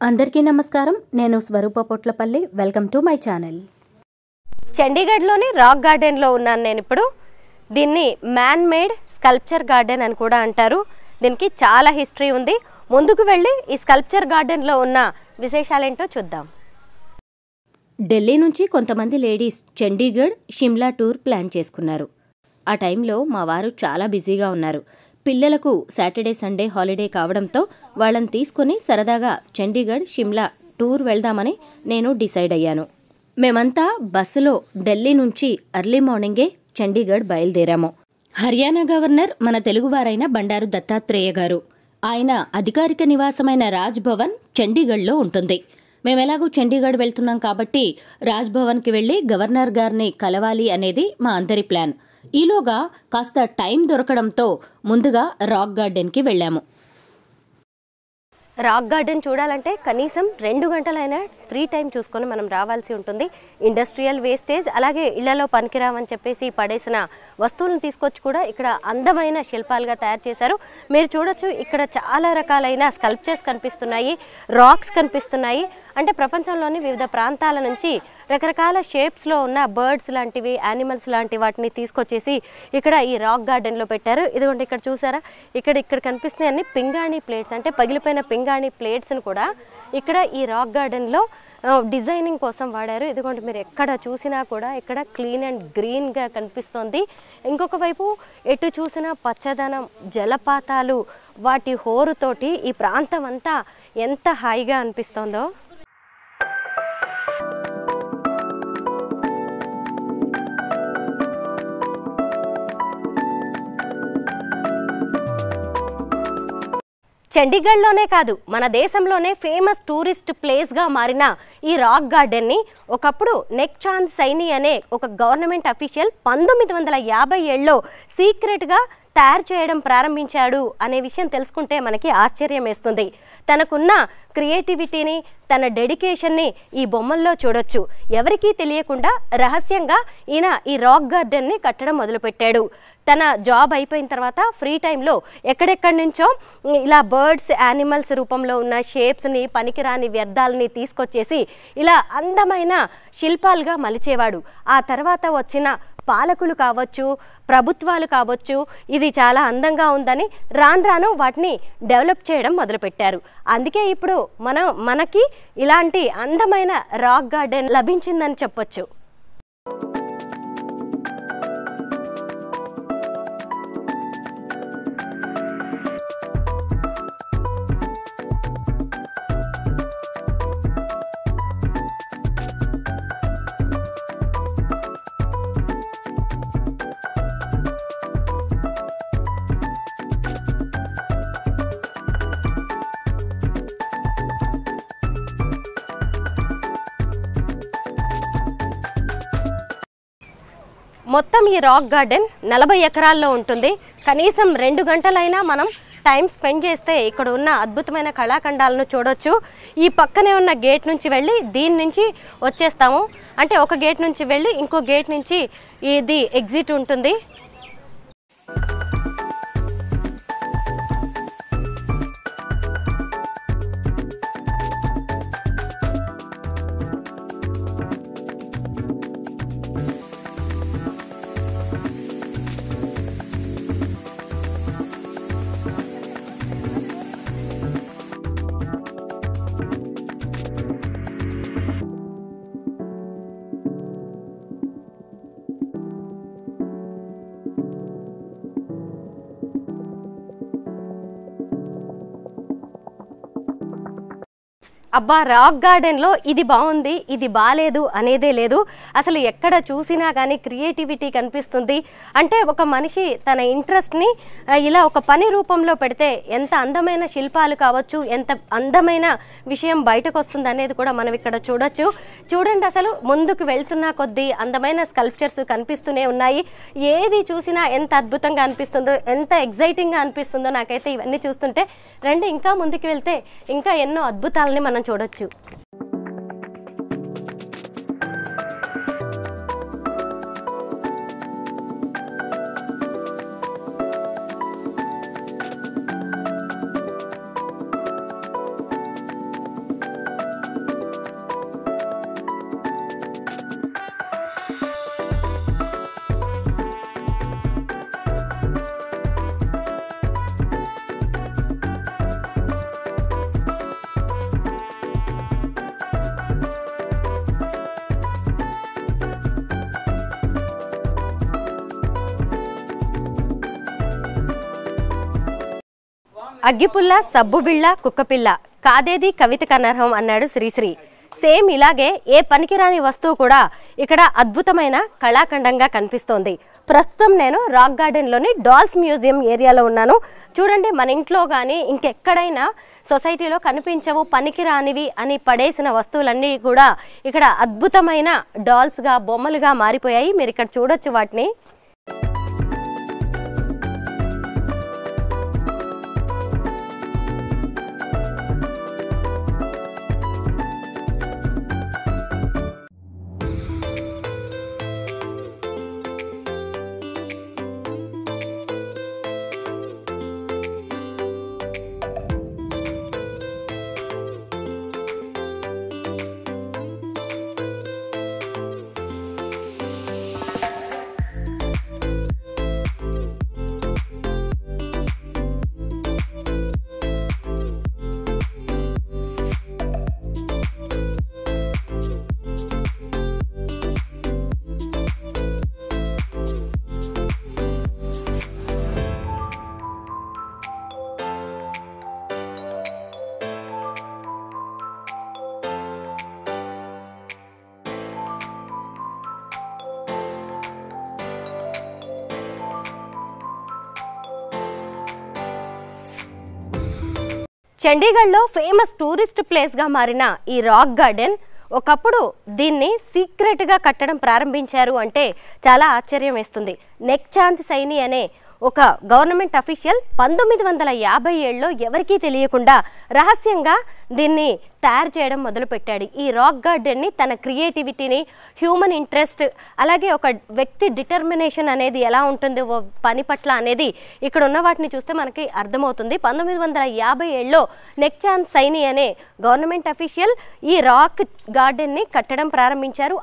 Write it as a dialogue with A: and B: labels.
A: అందరికీ నమస్కారం. నేను Swaroopa Potlapalli. Welcome to my channel.
B: చండీగఢ్లోని రాక్ గార్డెన్లో ఉన్నాను నేను ఇప్పుడు. దీన్ని మ్యాన్ మేడ్ స్కల్ప్చర్ గార్డెన్ అని కూడా అంటారు. దీనికి చాలా హిస్టరీ ఉంది. ముందుకు వెళ్ళి ఈ స్కల్ప్చర్ గార్డెన్లో ఉన్న విశేషాలేంటో చూద్దాం.
A: ఢిల్లీ నుంచి కొంతమంది ladies Chandigarh, Shimla tour plan చేసుకున్నారు. ఆ టైంలో మా వారు చాలా బిజీగా ఉన్నారు. పిల్లలకు సాటర్డే సండే హాలిడే కావడంతో వాళ్ళని తీసుకుని సరదాగా చండీగఢ్, షిమ్లా టూర్ వెళ్దామని నేను డిసైడ్ అయ్యాను. మేమంతా బస్సులో ఢిల్లీ నుంచి ఎర్లీ మార్నింగే చండీగఢ్ బయలుదేరాము. హర్యానా గవర్నర్ మన తెలుగువారైన బండారు దత్తాత్రేయ గారు. ఆయన అధికారిక నివాసమైన రాజ్ భవన్ చండీగఢ్లో ఉంటుంది. మేమెలాగూ చండీగఢ్ వెళ్తున్నాం కాబట్టి రాజ్ భవన్కి వెళ్లి గవర్నర్ గారిని కలవాలి అనేది మా అందరి ప్లాన్. ఈలోగా కాస్త టైం దొరకడంతో ముందుగా రాక్ గార్డెన్కి వెళ్ళాము.
B: రాక్ గార్డెన్ చూడాలంటే కనీసం 2 గంటలైనా ఫ్రీ టైం చూసుకొని మనం రావాల్సి ఉంటుంది. ఇండస్ట్రియల్ వేస్టేజ్, అలాగే ఇళ్లలో పనికిరావని చెప్పేసి పడేసిన వస్తువులను తీసుకొచ్చి కూడా ఇక్కడ అందమైన శిల్పాలుగా తయారు చేశారు. మీరు చూడొచ్చు, ఇక్కడ చాలా రకాలైన స్కల్ప్చర్స్ కనిపిస్తున్నాయి, రాక్స్ కనిపిస్తున్నాయి. అంటే ప్రపంచంలోని వివిధ ప్రాంతాల నుంచి రకరకాల షేప్స్లో ఉన్న బర్డ్స్ లాంటివి, యానిమల్స్ లాంటి వాటిని తీసుకొచ్చేసి ఇక్కడ ఈ రాక్ గార్డెన్లో పెట్టారు. ఇదిగోండి, ఇక్కడ చూసారా, ఇక్కడ కనిపిస్తున్నాయి అన్ని పింగాణి ప్లేట్స్, అంటే పగిలిపోయిన పింగాణి ప్లేట్స్ని కూడా ఇక్కడ ఈ రాక్ గార్డెన్లో డిజైనింగ్ కోసం వాడారు. ఇదిగోండి, మీరు ఎక్కడ చూసినా కూడా ఇక్కడ క్లీన్ అండ్ గ్రీన్గా కనిపిస్తోంది. ఇంకొక వైపు ఎటు చూసినా పచ్చదనం, జలపాతాలు, వాటి హోరుతోటి ఈ ప్రాంతం అంతా ఎంత హాయిగా అనిపిస్తోందో. చండీగఢ్లోనే కాదు, మన దేశంలోనే ఫేమస్ టూరిస్ట్ ప్లేస్గా మారిన ఈ రాక్ గార్డెన్ని ఒకప్పుడు నెక్ చాంద్ సైని అనే ఒక గవర్నమెంట్ అఫీషియల్ 1957లో సీక్రెట్గా తయారు చేయడం ప్రారంభించాడు అనే విషయం తెలుసుకుంటే మనకి ఆశ్చర్యం వేస్తుంది. తనకున్న క్రియేటివిటీని, తన డెడికేషన్ని ఈ బొమ్మల్లో చూడొచ్చు. ఎవరికీ తెలియకుండా రహస్యంగా ఈయన ఈ రాక్ గార్డెన్ని కట్టడం మొదలుపెట్టాడు. తన జాబ్ అయిపోయిన తర్వాత ఫ్రీ టైంలో ఎక్కడెక్కడి నుంచో ఇలా బర్డ్స్, యానిమల్స్ రూపంలో ఉన్న షేప్స్ని, పనికిరాని వ్యర్థాలని తీసుకొచ్చేసి ఇలా అందమైన శిల్పాలుగా మలిచేవాడు. ఆ తర్వాత వచ్చిన పాలకులు కావచ్చు, ప్రభుత్వాలు కావచ్చు, ఇది చాలా అందంగా ఉందని రాను వాటిని డెవలప్ చేయడం మొదలుపెట్టారు. అందుకే ఇప్పుడు మనకి ఇలాంటి అందమైన రాక్ గార్డెన్ లభించిందని చెప్పొచ్చు. మొత్తం ఈ రాక్ గార్డెన్ 40 ఎకరాల్లో ఉంటుంది. కనీసం 2 గంటలైనా మనం టైం స్పెండ్ చేస్తే ఇక్కడ ఉన్న అద్భుతమైన కళాఖండాలను చూడొచ్చు. ఈ పక్కనే ఉన్న గేట్ నుంచి వెళ్ళి దీని నుంచి వచ్చేస్తాము. అంటే ఒక గేట్ నుంచి వెళ్ళి ఇంకో గేట్ నుంచి ఇది ఎగ్జిట్ ఉంటుంది. అబ్బా, రాక్ గార్డెన్లో ఇది బాగుంది, ఇది బాలేదు అనేదే లేదు. అసలు ఎక్కడ చూసినా కానీ క్రియేటివిటీ కనిపిస్తుంది. అంటే ఒక మనిషి తన ఇంట్రెస్ట్ని ఇలా ఒక పని రూపంలో పెడితే ఎంత అందమైన శిల్పాలు కావచ్చు, ఎంత అందమైన విషయం బయటకు వస్తుంది అనేది కూడా మనం ఇక్కడ చూడొచ్చు. చూడండి, అసలు ముందుకు వెళ్తున్న కొద్దీ అందమైన స్కల్ప్చర్స్ కనిపిస్తూనే ఉన్నాయి. ఏది చూసినా ఎంత అద్భుతంగా అనిపిస్తుందో, ఎంత ఎగ్జైటింగ్గా అనిపిస్తుందో నాకైతే ఇవన్నీ చూస్తుంటే. రండి, ఇంకా ముందుకు వెళ్తే ఇంకా ఎన్నో అద్భుతాలని మనం చూడొచ్చు. అగ్గిపుల్ల, సబ్బుబిళ్ళ, కుక్కపిల్ల కాదేది కవితకు అనర్హం అన్నాడు శ్రీశ్రీ. సేమ్ ఇలాగే ఏ పనికిరాని వస్తువు కూడా ఇక్కడ అద్భుతమైన కళాఖండంగా కనిపిస్తోంది. ప్రస్తుతం నేను రాక్ గార్డెన్లోని డాల్స్ మ్యూజియం ఏరియాలో ఉన్నాను. చూడండి, మన ఇంట్లో కానీ ఇంకెక్కడైనా సొసైటీలో కనిపించవు పనికిరానివి అని పడేసిన వస్తువులన్నీ కూడా ఇక్కడ అద్భుతమైన డాల్స్గా, బొమ్మలుగా మారిపోయాయి. మీరు ఇక్కడ చూడొచ్చు వాటిని. చండీగఢ్లో ఫేమస్ టూరిస్ట్ ప్లేస్గా మారిన ఈ రాక్ గార్డెన్ ఒకప్పుడు దీన్ని సీక్రెట్గా కట్టడం ప్రారంభించారు అంటే చాలా ఆశ్చర్యం వేస్తుంది. నెక్ చాంద్ సైని అనే ఒక గవర్నమెంట్ అఫీషియల్ 1957లో ఎవరికీ తెలియకుండా రహస్యంగా దీన్ని తయారు చేయడం మొదలుపెట్టాడు. ఈ రాక్ గార్డెన్ని తన క్రియేటివిటీని, హ్యూమన్ ఇంట్రెస్ట్, అలాగే ఒక వ్యక్తి డిటర్మినేషన్ అనేది ఎలా ఉంటుంది పని పట్ల అనేది ఇక్కడ ఉన్న వాటిని చూస్తే మనకి అర్థమవుతుంది. 1957లో నెక్ చాంద్ సైని అనే గవర్నమెంట్ అఫీషియల్ ఈ రాక్ గార్డెన్ని కట్టడం ప్రారంభించారు.